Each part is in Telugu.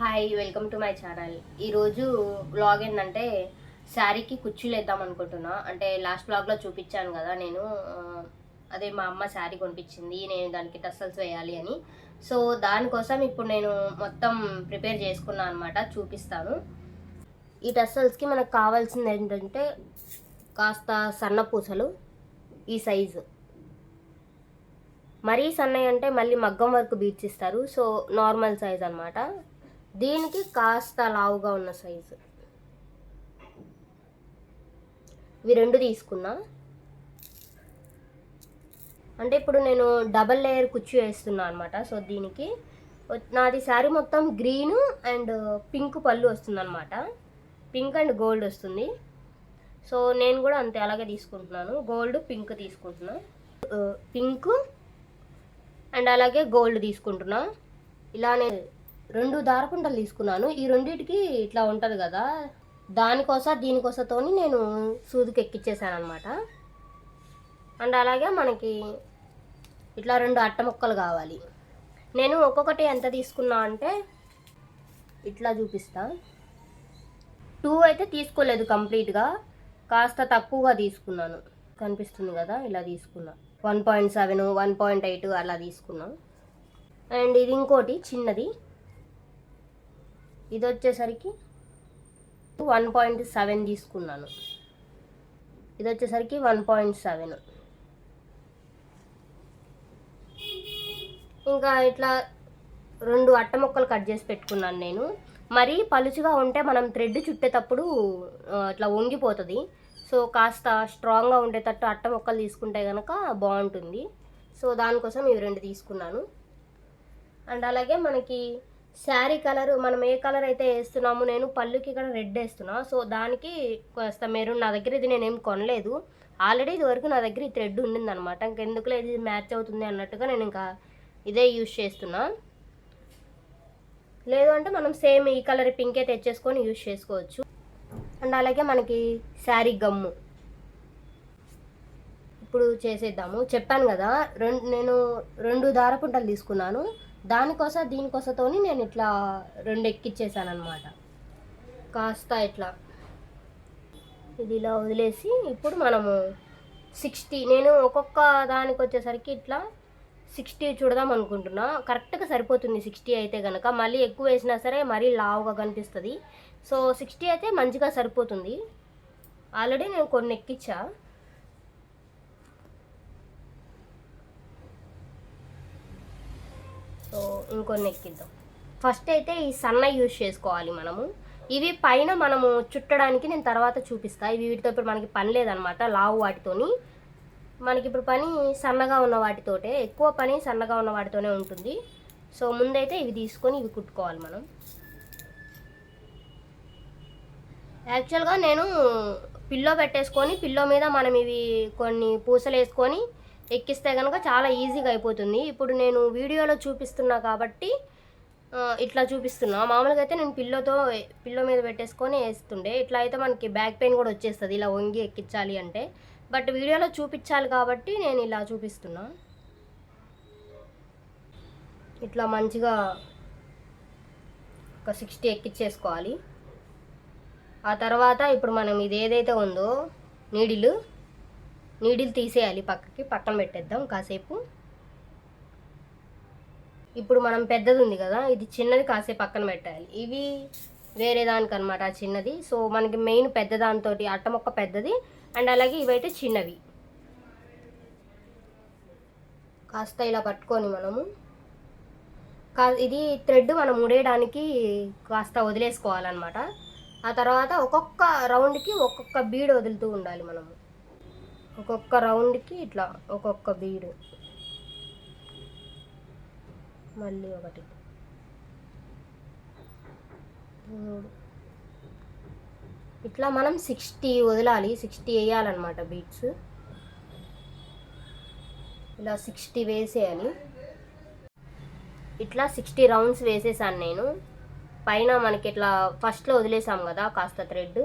Hi, welcome to my channel. ఈరోజు బ్లాగ్ ఏంటంటే శారీకి కుచ్చులు వేద్దాం అనుకుంటున్నా. అంటే లాస్ట్ బ్లాగ్లో చూపించాను కదా నేను, అదే మా అమ్మ శారీ కొనిపించింది, నేను దానికి టస్సల్స్ వేయాలి అని. సో దానికోసం ఇప్పుడు నేను మొత్తం ప్రిపేర్ చేసుకున్నాను అనమాట. చూపిస్తాను. ఈ టస్సల్స్కి మనకు కావాల్సింది ఏంటంటే కాస్త సన్న పూసలు, ఈ సైజు. మరీ సన్నవి అంటే మళ్ళీ మగ్గం వరకు బీట్స్ ఇస్తారు. సో నార్మల్ సైజ్ అనమాట. దీనికి కాస్త లావుగా ఉన్న సైజు ఇవి రెండు తీసుకున్నా. అంటే ఇప్పుడు నేను డబల్ లేయర్ కుచ్చు వేస్తున్నా అనమాట. సో దీనికి నాది శారీ మొత్తం గ్రీన్ అండ్ పింక్ పళ్ళు వస్తుంది అనమాట. పింక్ అండ్ గోల్డ్ వస్తుంది. సో నేను కూడా అంతే అలాగే తీసుకుంటున్నాను. గోల్డ్ పింక్ తీసుకుంటున్నా, పింక్ అండ్ అలాగే గోల్డ్ తీసుకుంటున్నా. ఇలానే రెండు దారపుంటలు తీసుకున్నాను. ఈ రెండింటికి ఇట్లా ఉంటుంది కదా, దీనికోసతోని నేను సూదికి ఎక్కిచ్చేసాను అనమాట. అండ్ అలాగే మనకి ఇట్లా రెండు అట్ట ముక్కలు కావాలి. నేను ఒక్కొక్కటి ఎంత తీసుకున్నా అంటే ఇట్లా చూపిస్తా. 2 అయితే తీసుకోలేదు కంప్లీట్గా, కాస్త తక్కువగా తీసుకున్నాను. కనిపిస్తుంది కదా, ఇలా తీసుకున్నా. 1.7, 1.8 అలా తీసుకున్నాం. అండ్ ఇది ఇంకోటి చిన్నది, ఇది వచ్చేసరికి 1.7 తీసుకున్నాను. ఇది వచ్చేసరికి 1.7. ఇంకా ఇట్లా రెండు అట్ట ముక్కలు కట్ చేసి పెట్టుకున్నాను నేను. మరీ పలుచుగా ఉంటే మనం థ్రెడ్ చుట్టేటప్పుడు ఇట్లా వంగిపోతుంది. సో కాస్త స్ట్రాంగ్గా ఉండేటట్టు అట్ట ముక్కలు తీసుకుంటే కనుక బాగుంటుంది. సో దానికోసం ఇవి రెండు తీసుకున్నాను. అండ్ అలాగే మనకి శారీ కలర్ మనం ఏ కలర్ అయితే వేస్తున్నామో, నేను పళ్ళుకి ఇక్కడ రెడ్ వేస్తున్నా. సో దానికి కాస్త మెరూన్. నా దగ్గర ఇది నేనేం కొనలేదు, ఆల్రెడీ ఇది వరకు నా దగ్గర ఈ థ్రెడ్ ఉండింది అనమాట. ఇంకెందుకులే ఇది మ్యాచ్ అవుతుంది అన్నట్టుగా నేను ఇంకా ఇదే యూజ్ చేస్తున్నా. లేదు అంటే మనం సేమ్ ఈ కలర్ పింకే తెచ్చేసుకొని యూజ్ చేసుకోవచ్చు. అండ్ అలాగే మనకి శారీ గమ్ము ఇప్పుడు చేసేద్దాము. చెప్పాను కదా, నేను రెండు దారపుంటలు తీసుకున్నాను. దీనికోసతోని నేను ఇట్లా రెండు ఎక్కిచ్చేసాను అనమాట. కాస్త ఇట్లా ఇది ఇలా వదిలేసి ఇప్పుడు మనము 60, నేను ఒక్కొక్క దానికి వచ్చేసరికి ఇట్లా 60 చూడదాం అనుకుంటున్నా. కరెక్ట్గా సరిపోతుంది 60 అయితే కనుక. మళ్ళీ ఎక్కువ వేసినా సరే మరీ లావుగా కనిపిస్తుంది. సో 60 అయితే మంచిగా సరిపోతుంది. ఆల్రెడీ నేను కొన్ని ఎక్కిచ్చా. సో ఇంకొన్ని ఎక్కిద్దాం. ఫస్ట్ అయితే ఈ సన్న యూజ్ చేసుకోవాలి మనము. ఇవి పైన మనము చుట్టడానికి నేను తర్వాత చూపిస్తా. ఇవి వీటితో ఇప్పుడు మనకి పని లేదనమాట, లావు వాటితోని. మనకి ఇప్పుడు పని సన్నగా ఉన్న వాటితోటే, ఎక్కువ పని సన్నగా ఉన్న వాటితోనే ఉంటుంది. సో ముందైతే ఇవి తీసుకొని ఇవి కుట్టుకోవాలి మనం. యాక్చువల్గా నేను పిల్లో పెట్టేసుకొని పిల్లో మీద మనం ఇవి కొన్ని పూసలు వేసుకొని ఎక్కిస్తే కనుక చాలా ఈజీగా అయిపోతుంది. ఇప్పుడు నేను వీడియోలో చూపిస్తున్నా కాబట్టి ఇట్లా చూపిస్తున్నా. మామూలుగా అయితే నేను పిల్లో మీద పెట్టేసుకొని వేస్తుండే. ఇట్లా అయితే మనకి బ్యాక్ పెయిన్ కూడా వచ్చేస్తుంది ఇలా వంగి ఎక్కించాలి అంటే. బట్ వీడియోలో చూపించాలి కాబట్టి నేను ఇలా చూపిస్తున్నా. ఇట్లా మంచిగా ఒక 60 ఎక్కించేసుకోవాలి. ఆ తర్వాత ఇప్పుడు మనం ఇది ఏదైతే ఉందో నీడిల్ తీసేయాలి, పక్కన పెట్టేద్దాం కాసేపు. ఇప్పుడు మనం పెద్దది ఉంది కదా, ఇది చిన్నది కాసేపు పక్కన పెట్టాలి. ఇవి వేరే దానికి అనమాట చిన్నది. సో మనకి మెయిన్ పెద్ద దాంతో అట్టమొక్క పెద్దది, అండ్ అలాగే ఇవైతే చిన్నవి. కాస్త ఇలా పట్టుకొని మనము ఇది థ్రెడ్ మనం ముడేయడానికి కాస్త వదిలేసుకోవాలన్నమాట. ఆ తర్వాత ఒక్కొక్క రౌండ్కి ఒక్కొక్క బీడ్ వదులుతూ ఉండాలి మనము. ఒక్కొక్క రౌండ్కి ఇట్లా ఒక్కొక్క బీడు, మళ్ళీ ఒకటి, ఇట్లా మనం 60 వదలాలి. 60 వేయాలన్నమాట బీడ్స్. ఇలా 60 వేసేయాలి. ఇట్లా 60 రౌండ్స్ వేసేసాను నేను. పైన మనకి ఇట్లా ఫస్ట్లో వదిలేసాం కదా కాస్త థ్రెడ్,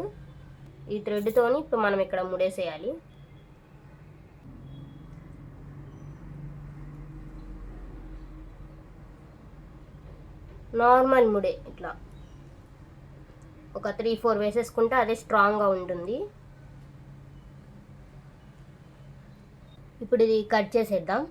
ఈ థ్రెడ్తోని ఇప్పుడు మనం ఇక్కడ ముడేసేయాలి. నార్మల్ ముడే ఇట్లా ఒక 3-4 వేసేసుకుంటే అదే స్ట్రాంగ్గా ఉంటుంది. ఇప్పుడు ఇది కట్ చేసేద్దాం.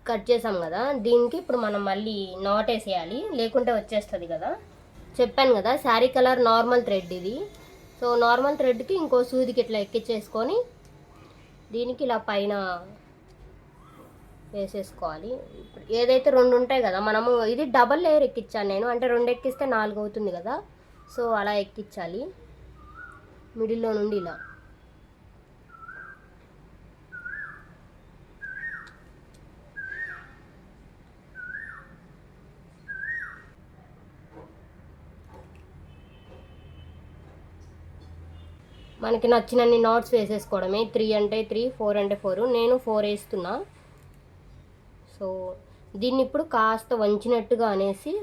కట్ చేసాం కదా, దీనికి ఇప్పుడు మనం మళ్ళీ నాట్ వేసేయాలి, లేకుంటే వచ్చేస్తుంది కదా. చెప్పాను కదా శారీ కలర్ నార్మల్ థ్రెడ్ ఇది. సో నార్మల్ థ్రెడ్కి ఇంకో సూదికి ఇట్లా ఎక్కించేసుకొని దీనికి ఇలా పైన వేసేసుకోవాలి. ఏదైతే 2 ఉంటాయి కదా, మనము ఇది డబల్ లేయర్ ఎక్కించాను నేను, అంటే 2 ఎక్కిస్తే 4 అవుతుంది కదా. సో అలా ఎక్కించాలి మిడిల్లో నుండి ఇలా. మనకి నచ్చినన్ని నాట్స్ వేసేసుకోవడమే. 3 అంటే 3, 4 అంటే 4. నేను 4 వేస్తున్నా. సో దీన్ని ఇప్పుడు కాస్త వంచినట్టుగా అనేసి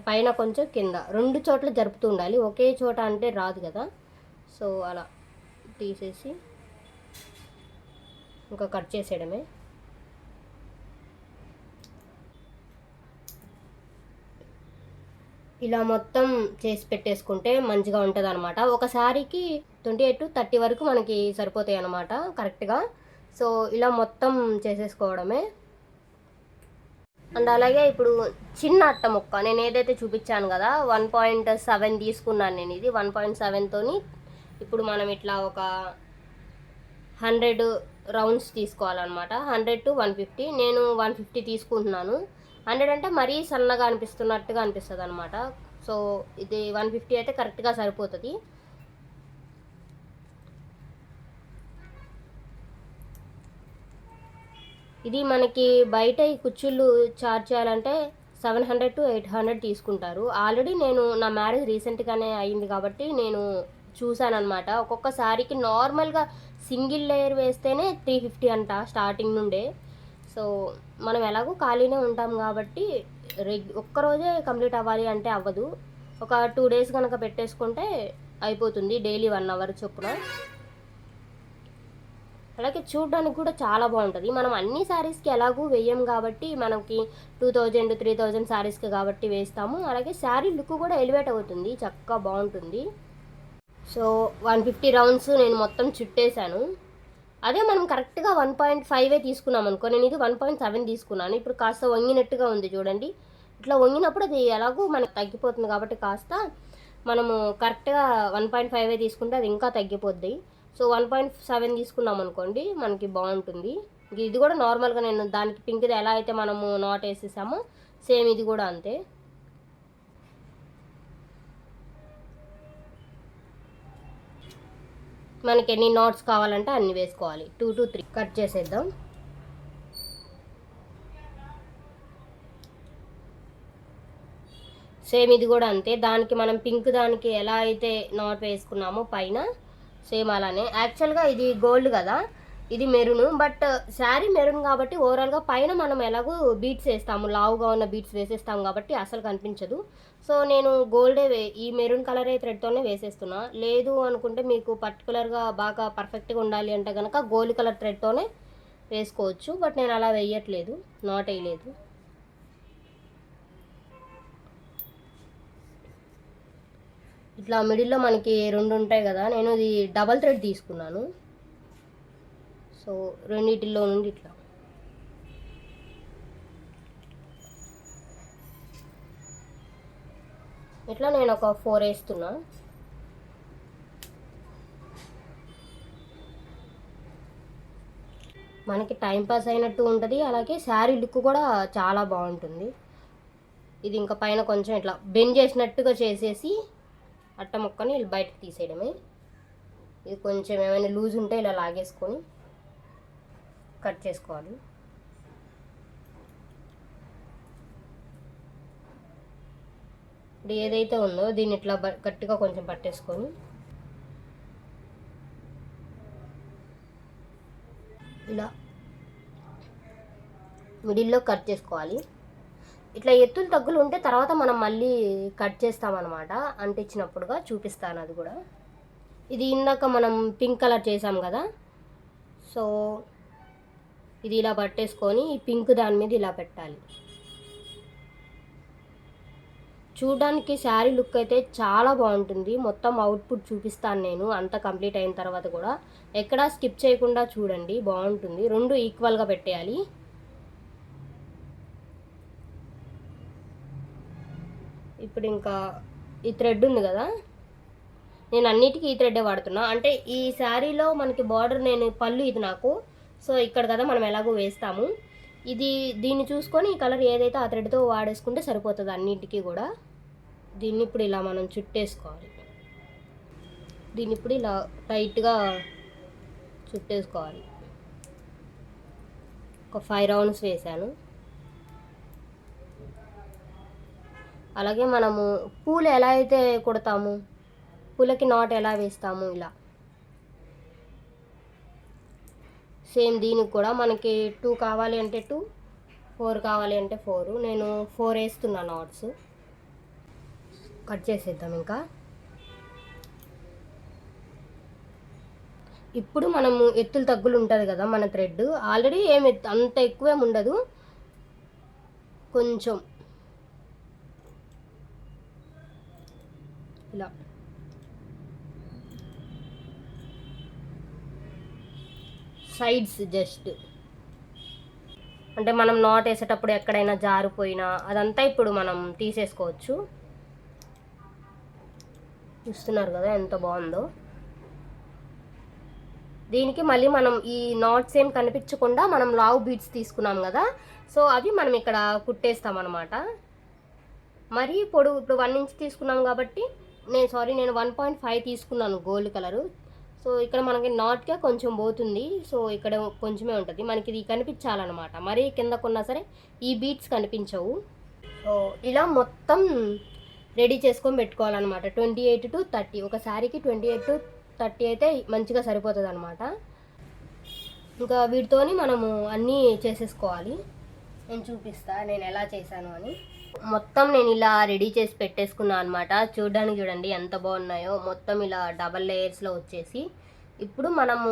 పైన కొంచెం కింద 2 చోట్ల జరుపుతూ ఉండాలి, ఒకే చోట అంటే రాదు కదా. సో అలా తీసేసి ఇంకా కట్ చేసేయడమే. ఇలా మొత్తం చేసి పెట్టేసుకుంటే మంచిగా ఉంటుంది అనమాట. ఒక శారీకి 28-30 వరకు మనకి సరిపోతాయి అన్నమాట కరెక్ట్గా. సో ఇలా మొత్తం చేసేసుకోవడమే. అండ్ అలాగే ఇప్పుడు చిన్న అట్ట ముక్క నేను ఏదైతే చూపించాను కదా 1.7 తీసుకున్నాను నేను. ఇది 1.7తోని ఇప్పుడు మనం ఇట్లా ఒక 100 రౌండ్స్ తీసుకోవాలన్నమాట. 100 to 150. నేను 150 తీసుకుంటున్నాను. 100 అంటే మరీ సన్నగా అనిపిస్తున్నట్టుగా అనిపిస్తుంది అనమాట. సో ఇది 150 అయితే కరెక్ట్గా సరిపోతుంది. ఇది మనకి బయట ఈ కుచ్చుళ్ళు చార్జ్ చేయాలంటే 700 to 800 తీసుకుంటారు. ఆల్రెడీ నేను నా మ్యారేజ్ రీసెంట్గానే అయింది కాబట్టి నేను చూశాను అనమాట. ఒక్కొక్క శారీకి నార్మల్గా సింగిల్ లేయర్ వేస్తేనే 350 అంట స్టార్టింగ్ నుండే. సో మనం ఎలాగో ఖాళీనే ఉంటాం కాబట్టి ఒక్కరోజే కంప్లీట్ అవ్వాలి అంటే అవ్వదు. ఒక 2 days కనుక పెట్టేసుకుంటే అయిపోతుంది, డైలీ 1 hour చొప్పున. అలాగే చూడడానికి కూడా చాలా బాగుంటుంది. మనం అన్ని శారీస్కి ఎలాగూ వేయం కాబట్టి మనకి 2000-3000 శారీస్కి కాబట్టి వేస్తాము. అలాగే శారీ లుక్ కూడా ఎలివేట్ అవుతుంది, చక్కగా బాగుంటుంది. సో 150 రౌండ్స్ నేను మొత్తం చుట్టేశాను. అదే మనం కరెక్ట్గా 1.5 తీసుకున్నాం అనుకో, నేను ఇది 1.7 తీసుకున్నాను. ఇప్పుడు కాస్త వంగినట్టుగా ఉంది చూడండి. ఇట్లా వంగినప్పుడు అది ఎలాగో మనకు తగ్గిపోతుంది కాబట్టి కాస్త మనము కరెక్ట్గా 1.5 తీసుకుంటే అది ఇంకా తగ్గిపోద్ది. సో 1.7 తీసుకున్నాం అనుకోండి మనకి బాగుంటుంది. ఇది కూడా నార్మల్గా నేను దానికి పింక్ది ఎలా అయితే మనము నాట్ వేసేసామో సేమ్ ఇది కూడా అంతే. మనకి ఎన్ని నాట్స్ కావాలంటే అన్ని వేసుకోవాలి. 2 to 3 కట్ చేసేద్దాం. సేమ్ ఇది కూడా అంతే. దానికి మనం పింక్ దానికి ఎలా అయితే నాట్ వేసుకున్నామో పైన సేమ్ అలానే. యాక్చువల్గా ఇది గోల్డ్ కదా, ఇది మెరూన్. బట్ శారీ మెరూన్ కాబట్టి ఓవరాల్గా పైన మనం ఎలాగో బీట్స్ వేస్తాము, లావుగా ఉన్న బీట్స్ వేసేస్తాము కాబట్టి అసలు కనిపించదు. సో నేను గోల్డే ఈ మెరూన్ కలరే థ్రెడ్తోనే వేసేస్తున్నా. లేదు అనుకుంటే మీకు పర్టికులర్గా బాగా పర్ఫెక్ట్గా ఉండాలి అంటే కనుక గోల్డ్ కలర్ థ్రెడ్తోనే వేసుకోవచ్చు. బట్ నేను అలా వేయట్లేదు, నాట్ వేయలేదు. ఇట్లా మిడిల్లో మనకి 2 ఉంటాయి కదా, నేను ఇది డబల్ థ్రెడ్ తీసుకున్నాను. సో రెండిటిలో నుండి ఇట్లా ఇట్లా నేను ఒక 4 వేస్తున్నా. మనకి టైం పాస్ అయినట్టు ఉంటుంది, అలాగే శారీ లుక్ కూడా చాలా బాగుంటుంది. ఇది ఇంకా పైన కొంచెం ఇట్లా బెండ్ చేసినట్టుగా చేసేసి అట్ట ముక్కని బయటకు తీసేయడమే. ఇది కొంచెం ఏమైనా లూజ్ ఉంటే ఇలా లాగేసుకొని కట్ చేసుకోవాలి. ఇప్పుడు ఏదైతే ఉందో దీన్ని ఇట్లా గట్టిగా కొంచెం పట్టేసుకొని ఇలా మిడిల్లో కట్ చేసుకోవాలి. ఇట్లా ఎత్తులు తగ్గులు ఉంటే తర్వాత మనం మళ్ళీ కట్ చేస్తామన్నమాట, అంటించినప్పుడుగా చూపిస్తాను అది కూడా. ఇది ఇందాక మనం పింక్ కలర్ చేసాం కదా, సో ఇది ఇలా పట్టేసుకొని ఈ పింక్ దాని మీద ఇలా పెట్టాలి. చూడడానికి శారీ లుక్ అయితే చాలా బాగుంటుంది. మొత్తం అవుట్పుట్ చూపిస్తాను నేను అంతా కంప్లీట్ అయిన తర్వాత కూడా. ఎక్కడా స్కిప్ చేయకుండా చూడండి, బాగుంటుంది. రెండు ఈక్వల్గా పెట్టేయాలి. ఇప్పుడు ఇంకా ఈ థ్రెడ్ ఉంది కదా, నేను అన్నిటికీ ఈ థ్రెడ్డే వాడుతున్నా. అంటే ఈ శారీలో మనకి బార్డర్ నేను పళ్ళు ఇది నాకు, సో ఇక్కడ కదా మనం ఎలాగో వేస్తాము. దీన్ని చూసుకొని ఈ కలర్ ఏదైతే ఆ థ్రెడ్తో వాడేసుకుంటే సరిపోతుంది అన్నింటికి కూడా. దీన్ని ఇప్పుడు ఇలా మనం చుట్టేసుకోవాలి. దీన్ని ఇప్పుడు ఇలా టైట్గా చుట్టేసుకోవాలి. ఒక 5 రౌండ్స్ వేసాను. అలాగే మనము పూలు ఎలా అయితే కుడతాము, పూలకి నాట్ ఎలా వేస్తాము, ఇలా సేమ్ దీనికి కూడా మనకి 2 కావాలి అంటే 2, 4 కావాలి అంటే 4. నేను 4 వేస్తున్నా నాట్స్. కట్ చేసేద్దాం. ఇంకా ఇప్పుడు మనము ఎత్తులు తగ్గులు ఉంటుంది కదా మన థ్రెడ్, ఆల్రెడీ అంత ఎక్కువేం ఉండదు, కొంచెం ఇలా సైడ్స్ జస్ట్, అంటే మనం నాట్ వేసేటప్పుడు ఎక్కడైనా జారిపోయినా అదంతా ఇప్పుడు మనం తీసేసుకోవచ్చు. చూస్తున్నారు కదా ఎంత బాగుందో. దీనికి మళ్ళీ మనం ఈ నాట్స్ ఏం కనిపించకుండా మనం లావ్ బీడ్స్ తీసుకున్నాం కదా, సో అవి మనం ఇక్కడ కుట్టేస్తాం అన్నమాట. మరి పొడుగు ఇప్పుడు 1 ఇంచ్ తీసుకున్నాం కాబట్టి నేను 1.5 తీసుకున్నాను గోల్డ్ కలరు. సో ఇక్కడ మనకి నాట్గా కొంచెం పోతుంది, సో ఇక్కడ కొంచెమే ఉంటుంది. మనకి ఇది కనిపించాలన్నమాట, మరీ కిందకున్నా సరే ఈ బీడ్స్ కనిపించవు. సో ఇలా మొత్తం రెడీ చేసుకొని పెట్టుకోవాలన్నమాట. 28 to 30, ఒక శారీకి 28 to 30 అయితే మంచిగా సరిపోతుంది అనమాట. ఇంకా వీటితోని మనము అన్నీ చేసేసుకోవాలి. నేను చూపిస్తా నేను ఎలా చేశాను అని. మొత్తం నేను ఇలా రెడీ చేసి పెట్టేసుకున్నాను అనమాట. చూడడానికి చూడండి ఎంత బాగున్నాయో, మొత్తం ఇలా డబల్ లేయర్స్లో వచ్చేసి. ఇప్పుడు మనము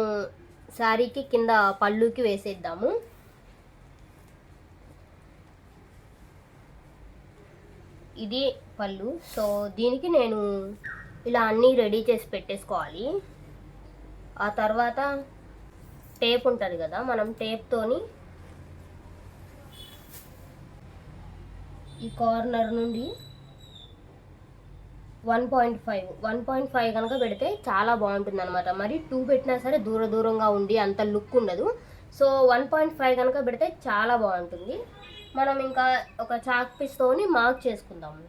శారీకి కింద పళ్ళుకి వేసేద్దాము. ఇది పళ్ళు. సో దీనికి నేను ఇలా అన్నీ రెడీ చేసి పెట్టేసుకోవాలి. ఆ తర్వాత టేప్ ఉంటుంది కదా, మనం టేప్తోని ఈ కార్నర్ నుండి 1.5 కనుక పెడితే చాలా బాగుంటుంది అనమాట. మరి 2 పెట్టినా సరే దూరంగా ఉండి అంత లుక్ ఉండదు. సో 1.5 కనుక పెడితే చాలా బాగుంటుంది. మనం ఇంకా ఒక చాక్ పీస్తోని మార్క్ చేసుకుందాము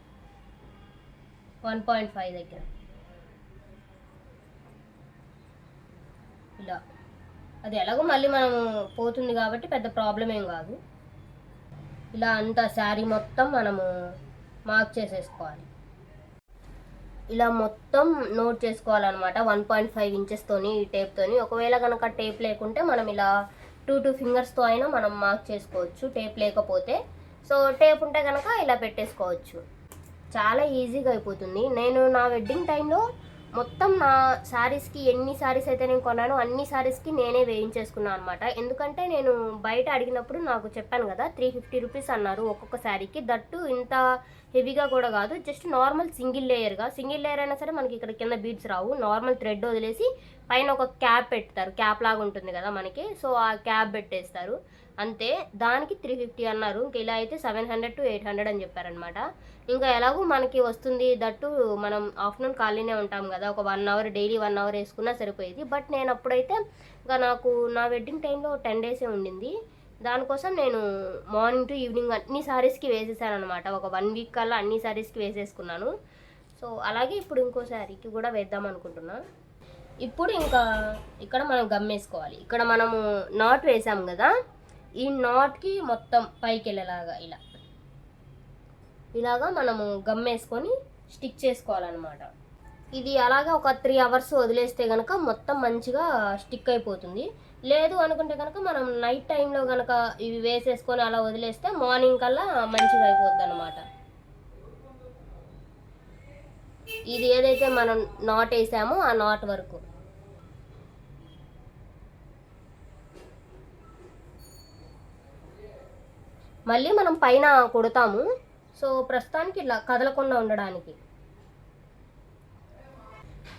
1.5 దగ్గర. ఇలా అది ఎలాగో మళ్ళీ మనం పోతుంది కాబట్టి పెద్ద ప్రాబ్లం ఏం కాదు. ఇలా అంతా శారీ మొత్తం మనము మార్క్ చేసేసుకోవాలి. ఇలా మొత్తం నోట్ చేసుకోవాలన్నమాట 1.5 ఇంచెస్తోని ఈ టేప్తోని. ఒకవేళ కనుక టేప్ లేకుంటే మనం ఇలా 2 ఫింగర్స్తో అయినా మనం మార్క్ చేసుకోవచ్చు, టేప్ లేకపోతే. సో టేప్ ఉంటే కనుక ఇలా పెట్టేసుకోవచ్చు, చాలా ఈజీగా అయిపోతుంది. నేను నా వెడ్డింగ్ టైంలో మొత్తం నా శారీస్కి ఎన్ని శారీస్ అయితే నేను కొన్నానో అన్ని శారీస్కి నేనే వేయించేసుకున్నాను అనమాట. ఎందుకంటే నేను బయట అడిగినప్పుడు నాకు చెప్పాను కదా 350 రూపీస్ అన్నారు ఒక్కొక్క శారీకి. దట్టు ఇంత హెవీగా కూడా కాదు, జస్ట్ నార్మల్ సింగిల్ లేయర్ అయినా సరే మనకి ఇక్కడ కింద బీడ్స్ రావు. నార్మల్ థ్రెడ్ వదిలేసి పైన ఒక క్యాప్ పెడతారు, క్యాప్ లాగా ఉంటుంది కదా మనకి, సో ఆ క్యాప్ పెట్టేస్తారు అంతే. దానికి 350 అన్నారు. ఇంకా ఇలా అయితే 700 to 800 అని చెప్పారనమాట. ఇంకా ఎలాగో మనకి వస్తుంది, దట్టు మనం ఆఫ్టర్నూన్ ఖాళీనే ఉంటాం కదా, ఒక 1 అవర్ డైలీ 1 అవర్ వేసుకున్నా సరిపోయేది. బట్ నేను అప్పుడైతే ఇంకా నాకు నా వెడ్డింగ్ టైంలో 10 డేసే ఉండింది. దానికోసం నేను మార్నింగ్ టు ఈవినింగ్ అన్ని శారీస్కి వేసేసాను అనమాట. ఒక 1 వీక్ కల్లా అన్ని శారీస్కి వేసేసుకున్నాను. సో అలాగే ఇప్పుడు ఇంకో శారీకి కూడా వేద్దాం అనుకుంటున్నా. ఇప్పుడు ఇంకా ఇక్కడ మనం గమ్మేసుకోవాలి. ఇక్కడ మనము నాట్ వేసాం కదా, ఈ నాట్కి మొత్తం పైకి వెళ్ళేలాగా ఇలాగా మనము గమ్మేసుకొని స్టిక్ చేసుకోవాలన్నమాట. ఇది అలాగా ఒక 3 అవర్స్ వదిలేస్తే కనుక మొత్తం మంచిగా స్టిక్ అయిపోతుంది. లేదు అనుకుంటే కనుక మనం నైట్ టైంలో కనుక ఇవి వేసేసుకొని అలా వదిలేస్తే మార్నింగ్ కల్లా మంచిగా అయిపోద్ది అనమాట. ఇది ఏదైతే మనం నాట్ వేసామో ఆ నాట్ వరకు మళ్ళీ మనం పైన కుడతాము. సో ప్రస్తుతానికి ఇలా కదలకుండా ఉండడానికి.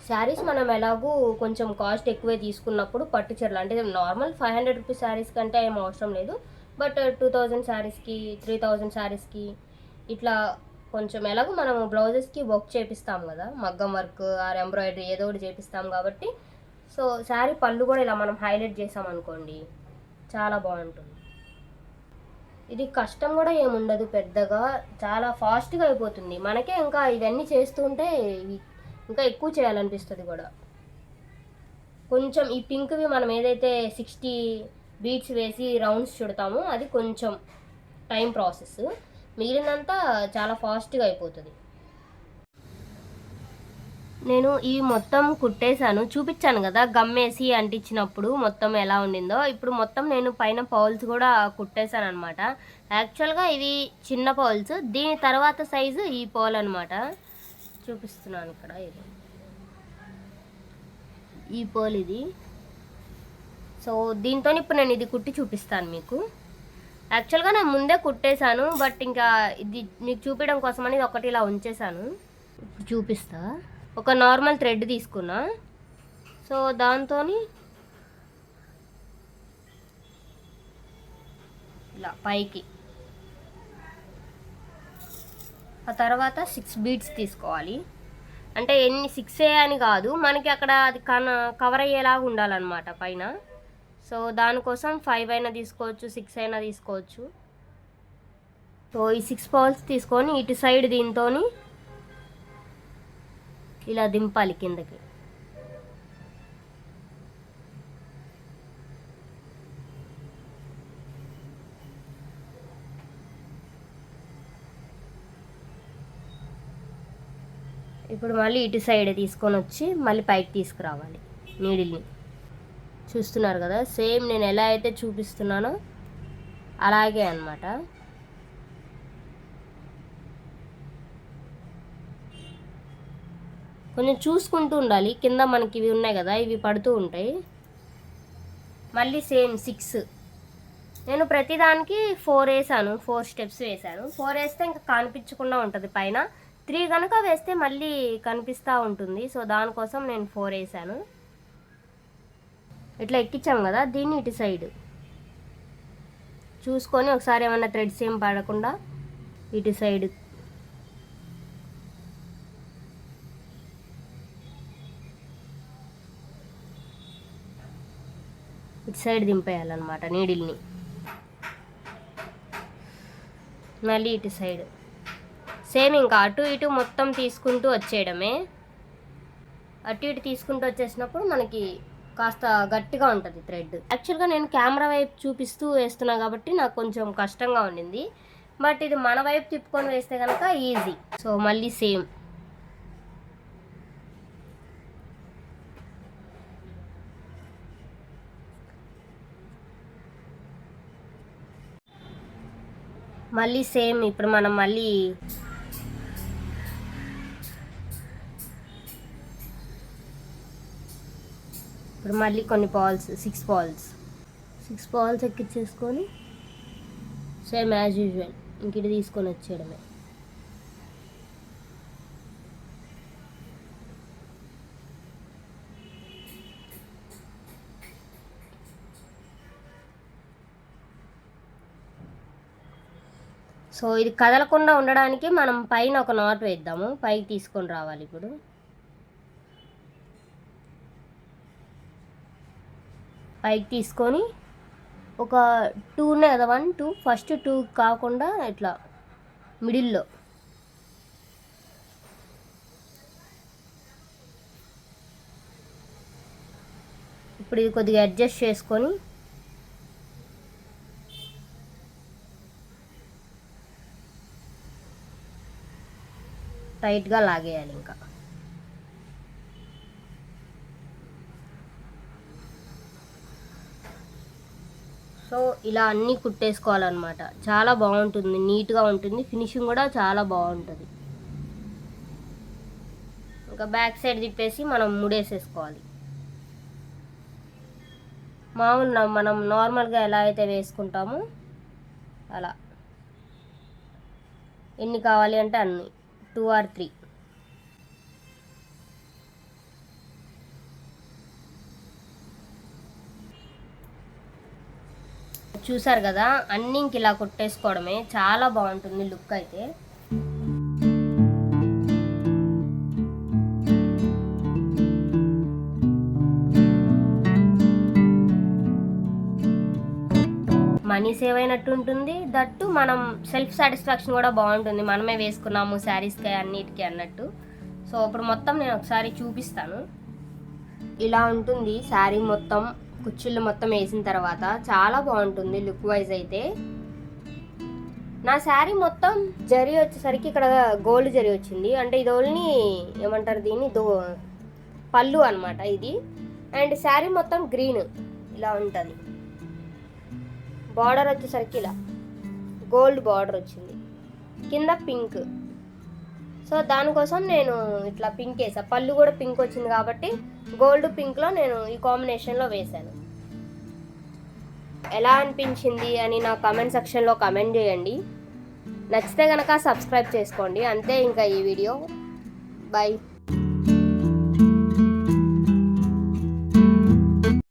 శారీస్ మనం ఎలాగూ కొంచెం కాస్ట్ ఎక్కువే తీసుకున్నప్పుడు పట్టు చీరలు అంటే నార్మల్ 500 రూపీస్ శారీస్ కంటే ఏం అవసరం లేదు. బట్ 2000 శారీస్కి 3000 శారీస్కి ఇట్లా కొంచెం ఎలాగో మనం బ్లౌజెస్కి వర్క్ చేపిస్తాం కదా, మగ్గం వర్క్ ఆర్ ఎంబ్రాయిడరీ ఏదో ఒకటి చేపిస్తాం కాబట్టి సో శారీ పళ్ళు కూడా ఇలా మనం హైలైట్ చేసాం అనుకోండి చాలా బాగుంటుంది. ఇది కష్టం కూడా ఏముండదు పెద్దగా, చాలా ఫాస్ట్గా అయిపోతుంది మనకే. ఇంకా ఇవన్నీ చేస్తుంటే ఇంకా ఎక్కువ చేయాలనిపిస్తుంది కూడా. కొంచెం ఈ పింక్వి మనం ఏదైతే 60 బీట్స్ వేసి రౌండ్స్ చుడతామో అది కొంచెం టైం ప్రాసెస్, మిగిలినంతా చాలా ఫాస్ట్గా అయిపోతుంది. నేను ఈ మొత్తం కుట్టేశాను, చూపించాను కదా గమ్మేసి అంటించినప్పుడు మొత్తం ఎలా ఉండిందో. ఇప్పుడు మొత్తం నేను పైన పౌల్స్ కూడా కుట్టేశాను అనమాట. యాక్చువల్గా ఇవి చిన్న పౌల్స్, దీని తర్వాత సైజు ఈ పౌల్ అనమాట. చూపిస్తున్నాను ఇక్కడ, ఇది ఈ పౌల్ ఇది. సో దీంతో ఇప్పుడు నేను ఇది కుట్టి చూపిస్తాను మీకు. యాక్చువల్గా నేను ముందే కుట్టేశాను, బట్ ఇంకా ఇది మీకు చూపించడం కోసమని ఒకటి ఇలా ఉంచేశాను. ఇప్పుడు చూపిస్తా. ఒక నార్మల్ థ్రెడ్ తీసుకున్నా, సో దాంతో ఇలా పైకి, ఆ తర్వాత 6 బీడ్స్ తీసుకోవాలి. అంటే ఎన్ని 6 అని కాదు, మనకి అక్కడ అది కవర్ అయ్యేలాగా ఉండాలన్నమాట పైన. సో దానికోసం 5 అయినా తీసుకోవచ్చు, 6 అయినా తీసుకోవచ్చు. సో ఈ 6 పౌల్స్ తీసుకొని ఇటు సైడ్ దీంతో ఇలా దింపాలి కిందకి. ఇప్పుడు మళ్ళీ ఇటు సైడ్ తీసుకొని వచ్చి మళ్ళీ పైకి తీసుకురావాలి నీడిల్ని. చూస్తున్నారు కదా, సేమ్ నేను ఎలా అయితే చూపిస్తున్నానో అలాగే అన్నమాట. కొంచెం చూసుకుంటూ ఉండాలి, కింద మనకి ఇవి ఉన్నాయి కదా ఇవి పడుతూ ఉంటాయి. మళ్ళీ సేమ్ 6, నేను ప్రతిదానికి 4 వేసాను, 4 స్టెప్స్ వేసాను. 4 వేస్తే ఇంకా కనిపించకుండా ఉంటుంది పైన. 3 కనుక వేస్తే మళ్ళీ కనిపిస్తూ ఉంటుంది. సో దానికోసం నేను 4 వేసాను. ఇట్లా ఎక్కించాము కదా, దీన్ని ఇటు సైడ్ చూసుకొని ఒకసారి ఏమన్నా థ్రెడ్స్ ఏం పడకుండా ఇటు సైడ్ ఇటు సైడ్ దింపేయాలన్నమాట నీడిల్ని. మళ్ళీ ఇటు సైడ్ సేమ్ ఇంకా అటు ఇటు మొత్తం తీసుకుంటూ వచ్చేయడమే. అటు ఇటు తీసుకుంటూ వచ్చేసినప్పుడు మనకి కాస్త గట్టిగా ఉంటుంది థ్రెడ్. యాక్చువల్గా నేను కెమెరా వైపు చూపిస్తూ వేస్తున్నా కాబట్టి నాకు కొంచెం కష్టంగా ఉండింది, బట్ ఇది మన వైపు తిప్పుకొని వేస్తే కనుక ఈజీ. సో మళ్ళీ సేమ్ ఇప్పుడు మనం మళ్ళీ కొన్ని పాల్స్ 6 పాల్స్ ఎక్కించేసుకొని సేమ్ యాజ్ యూజువల్ ఇంక ఇది తీసుకొని వచ్చేయడమే. సో ఇది కదలకుండా ఉండడానికి మనం పైన ఒక నాట్ వేద్దాము, పైకి తీసుకొని రావాలి. ఇప్పుడు పైకి తీసుకొని ఒక 2 ఉన్నాయి కదా, 1 2 ఫస్ట్ 2 కాకుండా ఇట్లా మిడిల్లో ఇప్పుడు ఇది కొద్దిగా అడ్జస్ట్ చేసుకొని టైట్గా లాగేయాలి. ఇంకా సో ఇలా అన్నీ కుట్టేసుకోవాలన్నమాట. చాలా బాగుంటుంది, నీట్గా ఉంటుంది, ఫినిషింగ్ కూడా చాలా బాగుంటుంది. ఇంకా బ్యాక్ సైడ్ తిప్పేసి మనం ముడేసేసుకోవాలి. మామూలు మనం నార్మల్గా ఎలా అయితే వేసుకుంటామో అలా ఎన్ని కావాలి అంటే అన్ని 2 or 3. చూసారు కదా, అన్నీ ఇంక ఇలా కొట్టేసుకోవడమే. చాలా బాగుంటుంది లుక్ అయితే. మనీ సేవ్ అయినట్టు ఉంటుంది, దట్టు మనం సెల్ఫ్ సాటిస్ఫాక్షన్ కూడా బాగుంటుంది, మనమే వేసుకున్నాము శారీస్కి అన్నిటికీ అన్నట్టు. సో ఇప్పుడు మొత్తం నేను ఒకసారి చూపిస్తాను. ఇలా ఉంటుంది శారీ మొత్తం, కుచ్చిళ్ళు మొత్తం వేసిన తర్వాత చాలా బాగుంటుంది లుక్ వైజ్ అయితే. నా శారీ మొత్తం జరీ వచ్చేసరికి ఇక్కడ గోల్డ్ జరీ వచ్చింది, అంటే ఇది ఓన్లీ ఏమంటారు దీన్ని పళ్ళు అనమాట ఇది. అండ్ శారీ మొత్తం గ్రీన్ ఇలా ఉంటుంది. బార్డర్ వచ్చేసరికి ఇలా గోల్డ్ బార్డర్ వచ్చింది, కింద పింక్. సో దానికోసం నేను ఇట్లా పింక్ వేసా, పళ్ళు కూడా పింక్ వచ్చింది కాబట్టి గోల్డ్ పింక్లో నేను ఈ కాంబినేషన్లో వేశాను. ఎలా అనిపించింది అని నా కామెంట్ సెక్షన్లో కామెంట్ చేయండి. నచ్చితే కనుక సబ్స్క్రైబ్ చేసుకోండి. అంతే ఇంకా ఈ వీడియో. బాయ్.